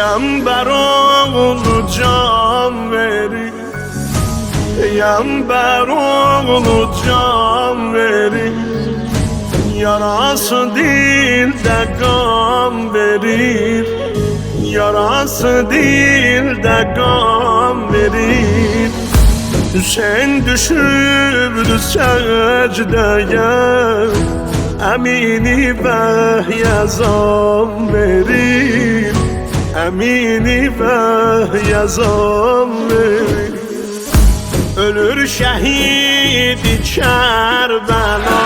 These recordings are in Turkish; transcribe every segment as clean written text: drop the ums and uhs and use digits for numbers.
Peygamber oğlu can verir, Peygamber oğlu can verir. Yarası dilde gam verir, yarası dilde gam verir. Hüseyin düşürdü secdeye, emini vehye zam verir, emini vehye zam verir. Ölür şehidi Kerbela,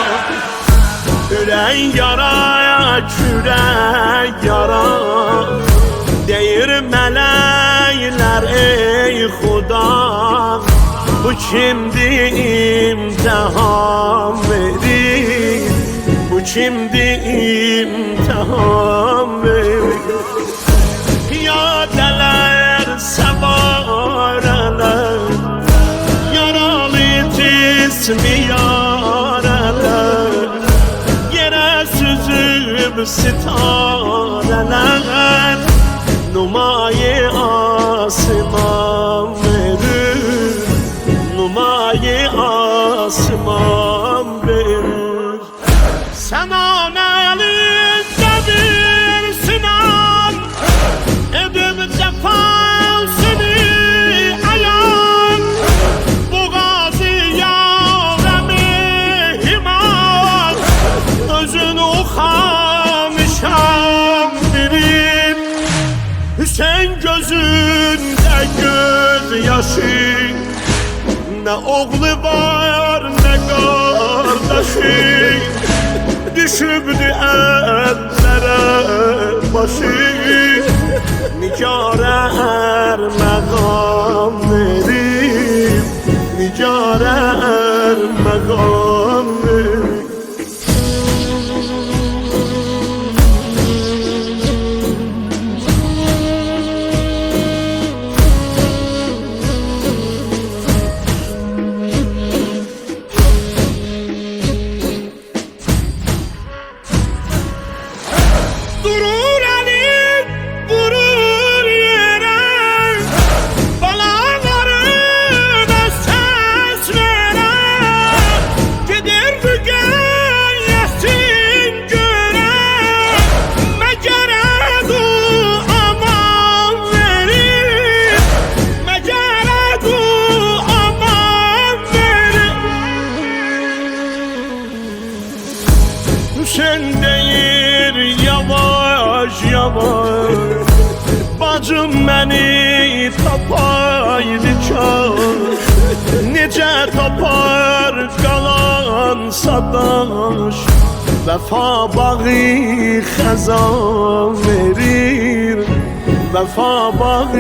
ölen yaraya kürek yara. Deyir melekler ey Xuda, bu kimdi imtihan verir, bu kimdi imtihan verir. Piyadeler, sevareler, yaralı cismi yareler, yere süzüp sitareler, numayi asman verir, numayi asman verir. Sen elinde bir sinan, edip cefasını ayan, bu gazi yaremi himan, özünü uxamışam birim. Hüseyin gözünde göz yaşı, ne oğlu var ne kardeşi. Düşübdü ellere başı, Nicara ermağam verir, Nicara ermağam verir. Durur elim, vurur yere, balalarına ses veren. Gider mügeyyesin göre, mecere duaman verir, mecere duaman verir. Hüseyin deyir yavaş yavaş, bacım beni tapaydı kaş. Nece tapar kalan sadaş, vefa bağı xezan verir, vefa bağı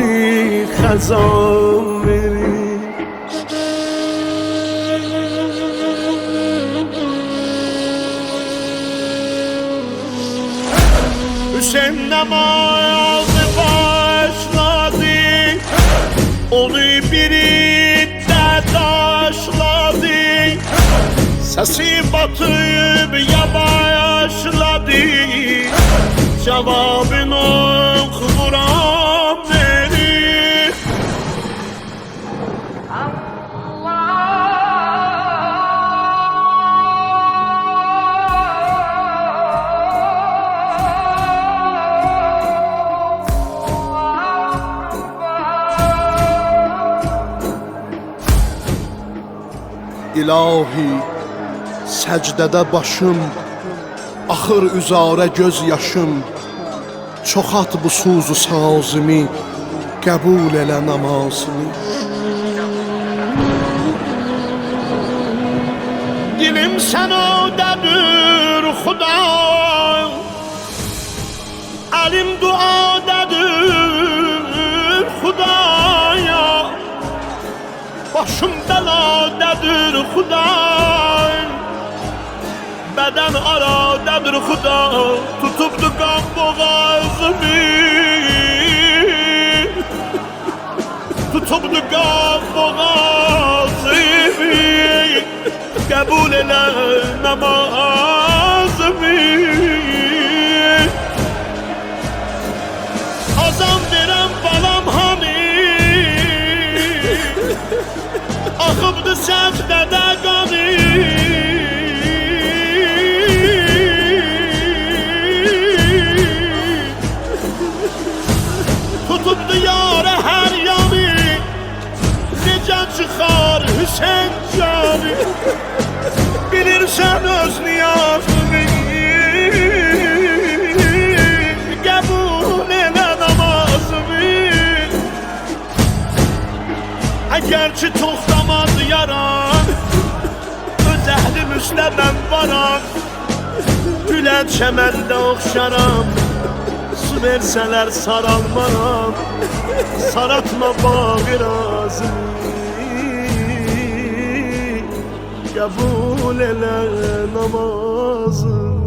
xezan verir. Hüseyin namazı başladı, onu biri de taşladı. Sesi batıp yavaşladı, cevabını Kur'an verir. İlahi, səcdədə başım, axır üzarə göz yaşım. Çoxat bu suzu sazimi, qəbul elə namazını. Dilim sənadedir Xuda, əlim duadedir Xudaya. Başım beladadır Xuda, beden aradedir Xuda. Tutubdu qan boğazımı, tutubdu qan boğazımı. Qəbul elə namazımı. Azam verə gülə çəməndə oxşaram. Su versələr saralmaram. Saratma bağı razımı, qəbul elə namazı.